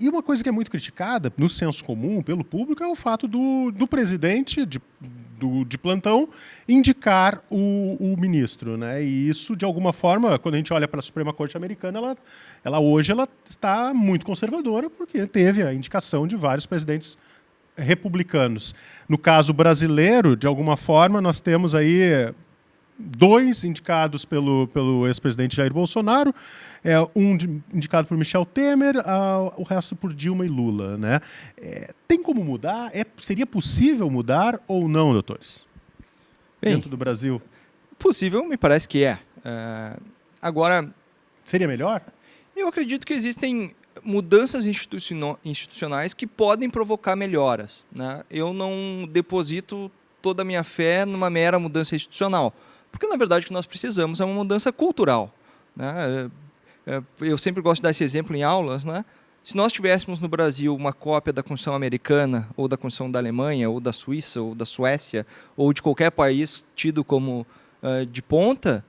E uma coisa que é muito criticada no senso comum pelo público é o fato do presidente de plantão indicar o ministro, né? E isso, de alguma forma, quando a gente olha para a Suprema Corte Americana, hoje ela está muito conservadora porque teve a indicação de vários presidentes republicanos. No caso brasileiro, de alguma forma, nós temos aí 2 indicados pelo ex-presidente Jair Bolsonaro, indicado por Michel Temer, o resto por Dilma e Lula, né? Tem como mudar? Seria possível mudar ou não, doutores? Bem, dentro do Brasil? Possível, me parece que é. Agora, seria melhor? Eu acredito que existem mudanças institucionais que podem provocar melhoras, né? Eu não deposito toda a minha fé numa mera mudança institucional, porque, na verdade, o que nós precisamos é uma mudança cultural, né? Eu sempre gosto de dar esse exemplo em aulas, né? Se nós tivéssemos no Brasil uma cópia da Constituição americana, ou da Constituição da Alemanha, ou da Suíça, ou da Suécia, ou de qualquer país tido como de ponta,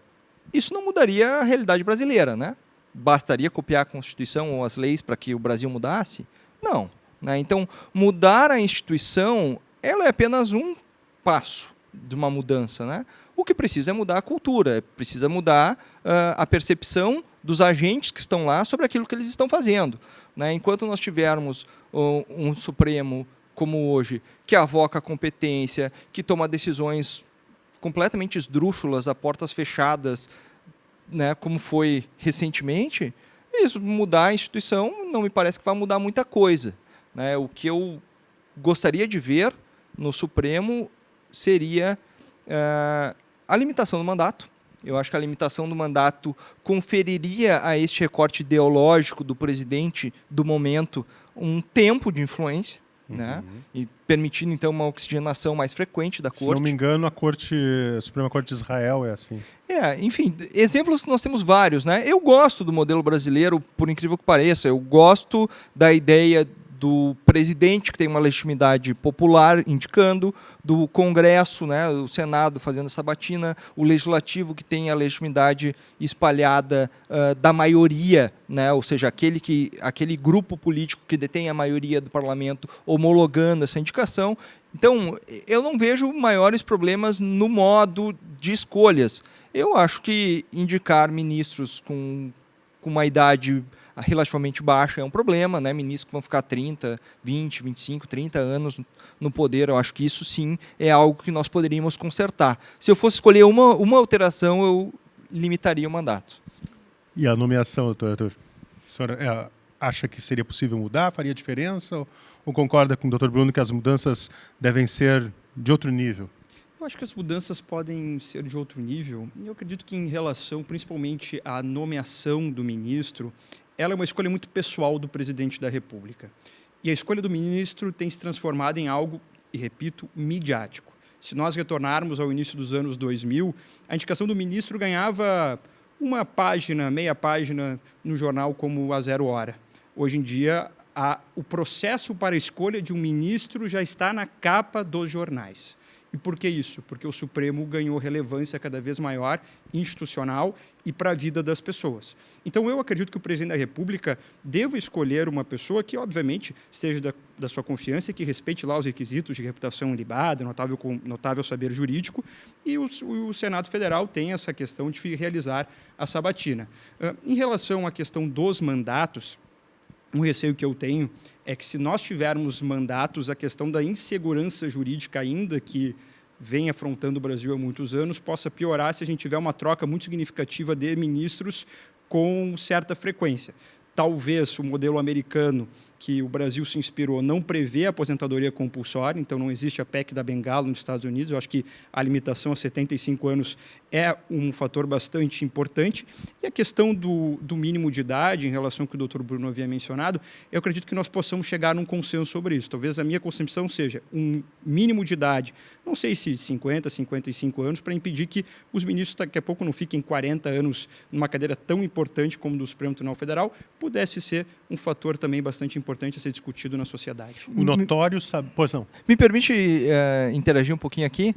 isso não mudaria a realidade brasileira, né? Bastaria copiar a Constituição ou as leis para que o Brasil mudasse? Não, né? Então, mudar a instituição, ela é apenas um passo de uma mudança, né? O que precisa é mudar a cultura, precisa mudar a percepção dos agentes que estão lá sobre aquilo que eles estão fazendo, né? Enquanto nós tivermos um Supremo como hoje, que avoca a competência, que toma decisões completamente esdrúxulas, a portas fechadas, né, como foi recentemente, isso mudar a instituição não me parece que vai mudar muita coisa, né? O que eu gostaria de ver no Supremo seria a limitação do mandato. Eu acho que a limitação do mandato conferiria a este recorte ideológico do presidente do momento um tempo de influência, né? E permitindo, então, uma oxigenação mais frequente da Corte. Se não me engano, a Suprema Corte de Israel é assim. Enfim, exemplos nós temos vários, né? Eu gosto do modelo brasileiro, por incrível que pareça. Eu gosto da ideia do presidente, que tem uma legitimidade popular, indicando, do Congresso, né, o Senado fazendo essa batina, o Legislativo, que tem a legitimidade espalhada da maioria, né, ou seja, aquele grupo político que detém a maioria do parlamento homologando essa indicação. Então, eu não vejo maiores problemas no modo de escolhas. Eu acho que indicar ministros com uma idade relativamente baixa é um problema, né? Ministros que vão ficar 30, 20, 25, 30 anos no poder, eu acho que isso sim é algo que nós poderíamos consertar. Se eu fosse escolher uma alteração, eu limitaria o mandato. E a nomeação, doutor Arthur? A senhora acha que seria possível mudar, faria diferença? Ou concorda com o doutor Bruno que as mudanças devem ser de outro nível? Eu acho que as mudanças podem ser de outro nível. Eu acredito que em relação, principalmente, à nomeação do ministro, ela é uma escolha muito pessoal do presidente da República. E a escolha do ministro tem se transformado em algo, e repito, midiático. Se nós retornarmos ao início dos anos 2000, a indicação do ministro ganhava uma página, meia página no jornal como a Zero Hora. Hoje em dia, o processo para a escolha de um ministro já está na capa dos jornais. E por que isso? Porque o Supremo ganhou relevância cada vez maior, institucional e para a vida das pessoas. Então, eu acredito que o presidente da República deva escolher uma pessoa que, obviamente, seja da sua confiança e que respeite lá os requisitos de reputação ilibada, notável saber jurídico, e o Senado Federal tem essa questão de realizar a sabatina. Em relação à questão dos mandatos, um receio que eu tenho é que, se nós tivermos mandatos, a questão da insegurança jurídica, ainda que vem afrontando o Brasil há muitos anos, possa piorar se a gente tiver uma troca muito significativa de ministros com certa frequência. Talvez o modelo americano, que o Brasil se inspirou, não prevê a aposentadoria compulsória, então não existe a PEC da Bengala nos Estados Unidos. Eu acho que a limitação a 75 anos é um fator bastante importante. E a questão do mínimo de idade, em relação ao que o doutor Bruno havia mencionado, eu acredito que nós possamos chegar num consenso sobre isso. Talvez a minha concepção seja um mínimo de idade, não sei se 50, 55 anos, para impedir que os ministros daqui a pouco não fiquem 40 anos numa cadeira tão importante como do Supremo Tribunal Federal, pudesse ser um fator também bastante importante a ser discutido na sociedade. O notório sabe... Pois não. Me permite interagir um pouquinho aqui,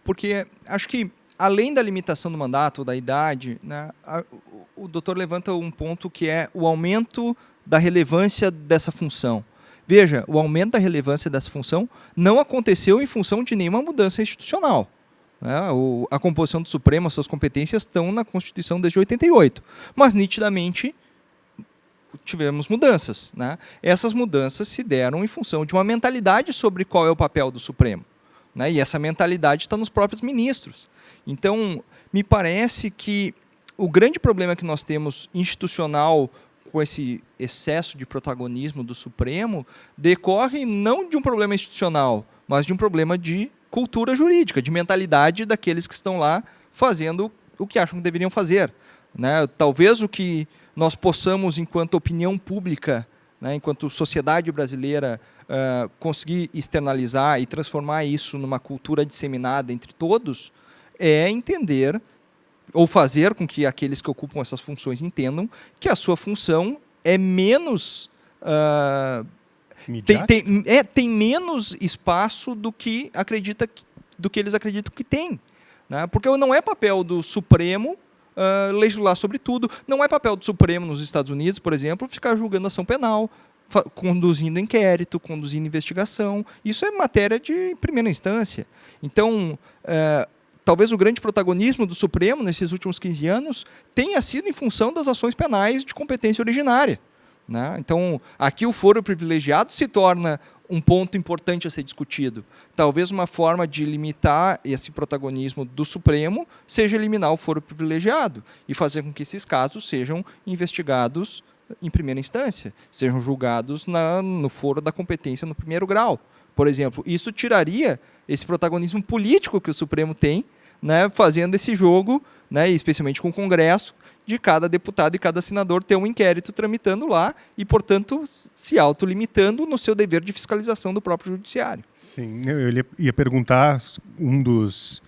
porque acho que, além da limitação do mandato, da idade, né, o doutor levanta um ponto que é o aumento da relevância dessa função. Veja, o aumento da relevância dessa função não aconteceu em função de nenhuma mudança institucional. Né? A composição do Supremo, as suas competências estão na Constituição desde 88. Mas, nitidamente, tivemos mudanças. Né? Essas mudanças se deram em função de uma mentalidade sobre qual é o papel do Supremo. Né? E essa mentalidade está nos próprios ministros. Então, me parece que o grande problema que nós temos institucional com esse excesso de protagonismo do Supremo decorre não de um problema institucional, mas de um problema de cultura jurídica, de mentalidade daqueles que estão lá fazendo o que acham que deveriam fazer. Né? Talvez o que nós possamos, enquanto opinião pública, né, enquanto sociedade brasileira, conseguir externalizar e transformar isso numa cultura disseminada entre todos, é entender ou fazer com que aqueles que ocupam essas funções entendam que a sua função é menos... tem menos espaço do que eles acreditam que tem. Né? Porque não é papel do Supremo legislar sobre tudo. Não é papel do Supremo nos Estados Unidos, por exemplo, ficar julgando ação penal, conduzindo inquérito, conduzindo investigação. Isso é matéria de primeira instância. Então... talvez o grande protagonismo do Supremo nesses últimos 15 anos tenha sido em função das ações penais de competência originária. Né? Então, aqui o foro privilegiado se torna um ponto importante a ser discutido. Talvez uma forma de limitar esse protagonismo do Supremo seja eliminar o foro privilegiado e fazer com que esses casos sejam investigados em primeira instância, sejam julgados no foro da competência no primeiro grau. Por exemplo, isso tiraria esse protagonismo político que o Supremo tem, né, fazendo esse jogo, né, especialmente com o Congresso, de cada deputado e cada senador ter um inquérito tramitando lá e, portanto, se autolimitando no seu dever de fiscalização do próprio judiciário. Sim, eu ia perguntar, um dos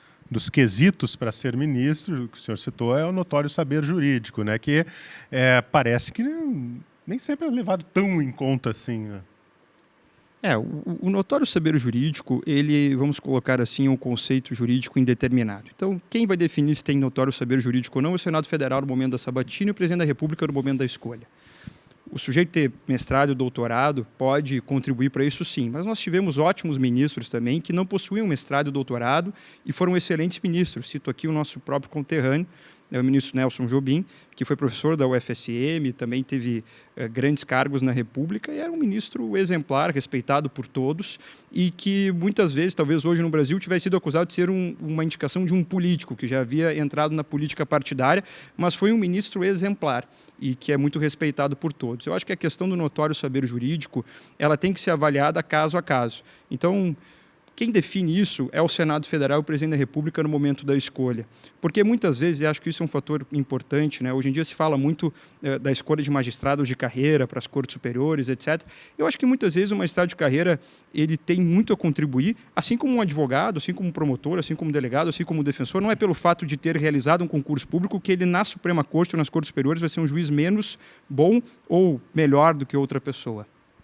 quesitos para ser ministro, que o senhor citou, é o notório saber jurídico, né, que parece que nem sempre é levado tão em conta assim, né? O notório saber jurídico, ele, vamos colocar assim, é um conceito jurídico indeterminado. Então, quem vai definir se tem notório saber jurídico ou não é o Senado Federal no momento da sabatina e o Presidente da República no momento da escolha. O sujeito ter mestrado e doutorado pode contribuir para isso sim, mas nós tivemos ótimos ministros também que não possuíam mestrado e doutorado e foram excelentes ministros. Cito aqui o nosso próprio conterrâneo, o ministro Nelson Jobim, que foi professor da UFSM, também teve grandes cargos na República e era um ministro exemplar, respeitado por todos e que muitas vezes, talvez hoje no Brasil, tivesse sido acusado de ser uma indicação de um político que já havia entrado na política partidária, mas foi um ministro exemplar e que é muito respeitado por todos. Eu acho que a questão do notório saber jurídico, ela tem que ser avaliada caso a caso. Então, quem define isso é o Senado Federal e o Presidente da República no momento da escolha. Porque muitas vezes, e acho que isso é um fator importante, né? Hoje em dia se fala muito da escolha de magistrados de carreira para as cortes superiores, etc. Eu acho que muitas vezes o magistrado de carreira ele tem muito a contribuir, assim como um advogado, assim como um promotor, assim como um delegado, assim como um defensor. Não é pelo fato de ter realizado um concurso público que ele na Suprema Corte ou nas cortes superiores vai ser um juiz menos bom ou melhor do que outra pessoa.